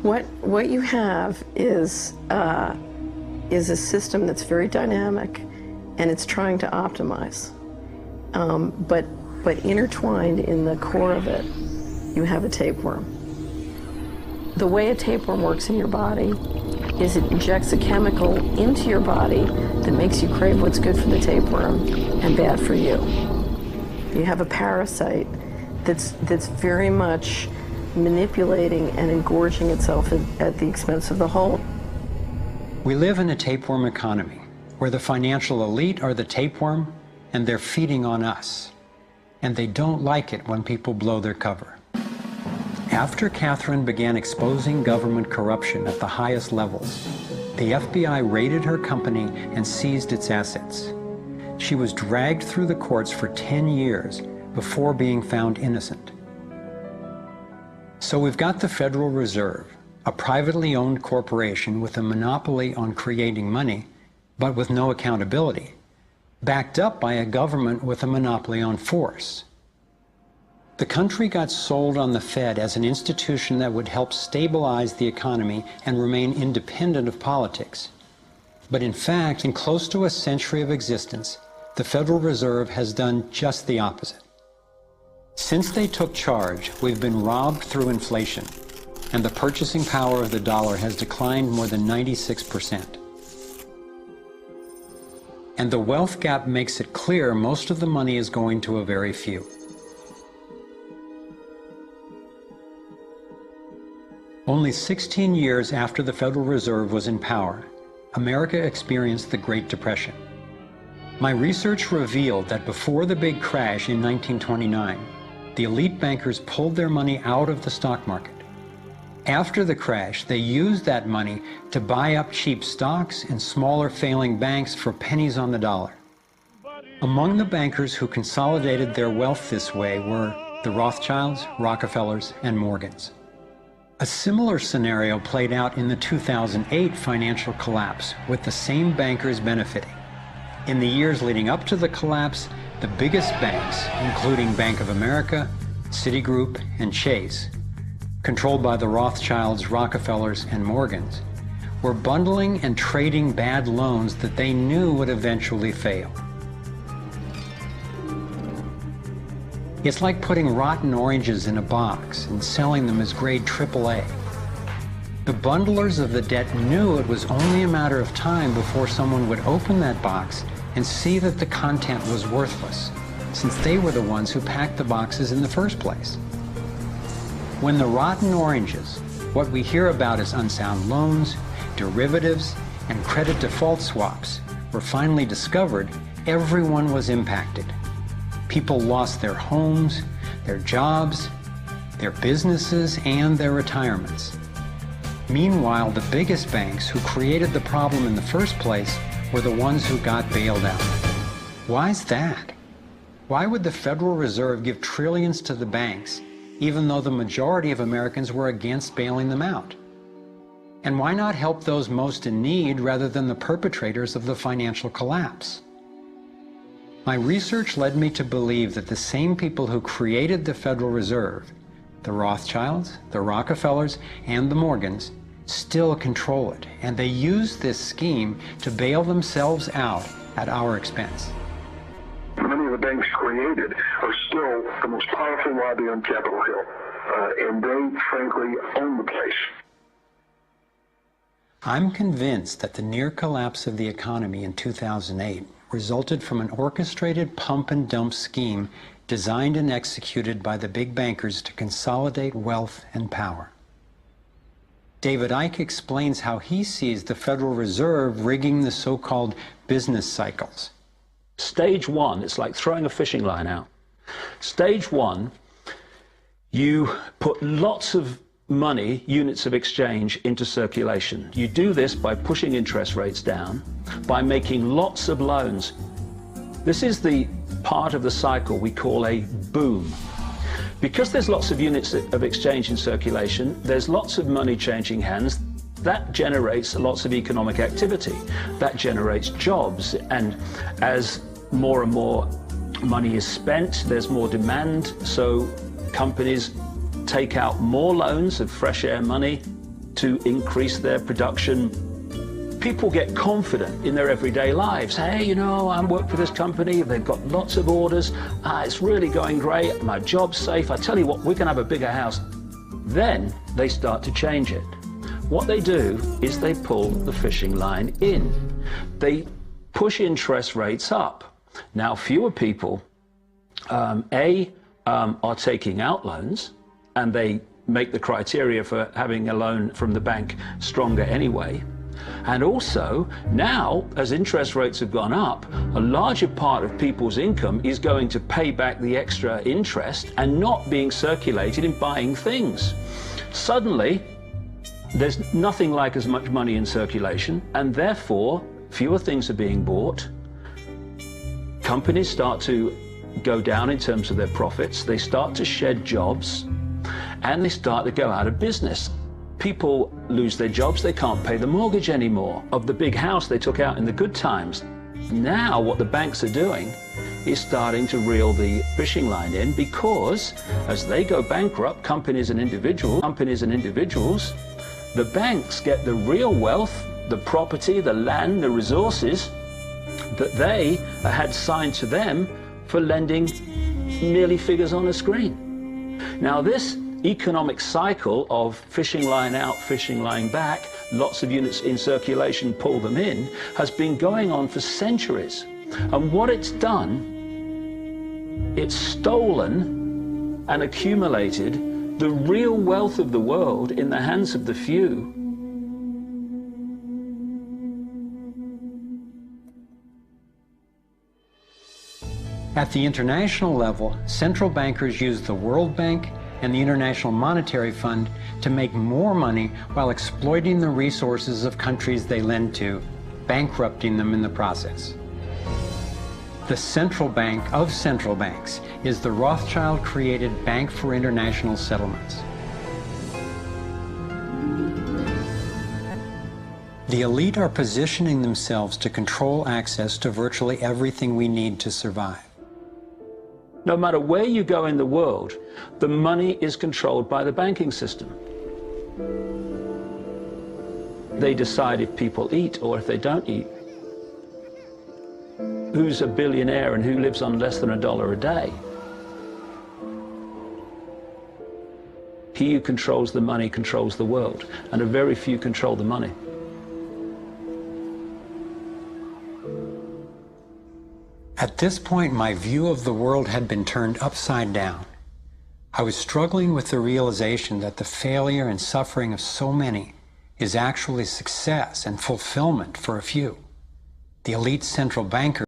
What you have is a system that's very dynamic, and it's trying to optimize. But intertwined in the core of it, you have a tapeworm. The way a tapeworm works in your body is it injects a chemical into your body that makes you crave what's good for the tapeworm and bad for you. You have a parasite that's very much manipulating and engorging itself at the expense of the whole. We live in a tapeworm economy where the financial elite are the tapeworm and they're feeding on us. And they don't like it when people blow their cover. After Catherine began exposing government corruption at the highest levels, the FBI raided her company and seized its assets. She was dragged through the courts for 10 years before being found innocent. So we've got the Federal Reserve, a privately owned corporation with a monopoly on creating money, but with no accountability, backed up by a government with a monopoly on force. The country got sold on the Fed as an institution that would help stabilize the economy and remain independent of politics. But in fact, in close to a century of existence, the Federal Reserve has done just the opposite. Since they took charge, we've been robbed through inflation, and the purchasing power of the dollar has declined more than 96%. And the wealth gap makes it clear most of the money is going to a very few. Only 16 years after the Federal Reserve was in power, America experienced the Great Depression. My research revealed that before the big crash in 1929, the elite bankers pulled their money out of the stock market. After the crash, they used that money to buy up cheap stocks and smaller failing banks for pennies on the dollar. Among the bankers who consolidated their wealth this way were the Rothschilds, Rockefellers, and Morgans. A similar scenario played out in the 2008 financial collapse, with the same bankers benefiting. In the years leading up to the collapse, the biggest banks, including Bank of America, Citigroup, and Chase, controlled by the Rothschilds, Rockefellers, and Morgans, were bundling and trading bad loans that they knew would eventually fail. It's like putting rotten oranges in a box and selling them as grade AAA. The bundlers of the debt knew it was only a matter of time before someone would open that box and see that the content was worthless, since they were the ones who packed the boxes in the first place. When the rotten oranges, what we hear about as unsound loans, derivatives, and credit default swaps, were finally discovered, everyone was impacted. People lost their homes, their jobs, their businesses, and their retirements. Meanwhile, the biggest banks who created the problem in the first place were the ones who got bailed out. Why's that? Why would the Federal Reserve give trillions to the banks, even though the majority of Americans were against bailing them out? And why not help those most in need rather than the perpetrators of the financial collapse? My research led me to believe that the same people who created the Federal Reserve, the Rothschilds, the Rockefellers, and the Morgans, still control it, and they use this scheme to bail themselves out at our expense. Many of the banks created are still the most powerful lobby on Capitol Hill, and they, frankly, own the place. I'm convinced that the near collapse of the economy in 2008 resulted from an orchestrated pump and dump scheme designed and executed by the big bankers to consolidate wealth and power. David Icke explains how he sees the Federal Reserve rigging the so-called business cycles. Stage one, it's like throwing a fishing line out. Stage one, you put lots of money, units of exchange, into circulation. You do this by pushing interest rates down, by making lots of loans. This is the part of the cycle we call a boom. Because there's lots of units of exchange in circulation, there's lots of money changing hands. That generates lots of economic activity. That generates jobs. And as more and more money is spent, there's more demand. So companies take out more loans of fresh air money, to increase their production. People get confident in their everyday lives. Hey, you know, I work for this company, they've got lots of orders, it's really going great, my job's safe, I tell you what, we're going to have a bigger house. Then they start to change it. What they do is they pull the fishing line in. They push interest rates up. Now, fewer people, are taking out loans, and they make the criteria for having a loan from the bank stronger anyway. And also, now, as interest rates have gone up, a larger part of people's income is going to pay back the extra interest and not being circulated in buying things. Suddenly, there's nothing like as much money in circulation, and therefore, fewer things are being bought. Companies start to go down in terms of their profits, they start to shed jobs, and they start to go out of business. People lose their jobs, they can't pay the mortgage anymore of the big house they took out in the good times. Now what the banks are doing is starting to reel the fishing line in, because as they go bankrupt, companies and individuals, the banks get the real wealth, the property, the land, the resources that they had signed to them for lending merely figures on a screen. Now this economic cycle of fishing line out, fishing line back, lots of units in circulation, pull them in, has been going on for centuries. And what it's done, it's stolen and accumulated the real wealth of the world in the hands of the few. At the international level, central bankers use the World Bank and the International Monetary Fund to make more money while exploiting the resources of countries they lend to, bankrupting them in the process. The central bank of central banks is the Rothschild-created Bank for International Settlements. The elite are positioning themselves to control access to virtually everything we need to survive. No matter where you go in the world, the money is controlled by the banking system. They decide if people eat or if they don't eat. Who's a billionaire and who lives on less than $1 a day? He who controls the money controls the world, and a very few control the money. At this point, my view of the world had been turned upside down. I was struggling with the realization that the failure and suffering of so many is actually success and fulfillment for a few. The elite central bankers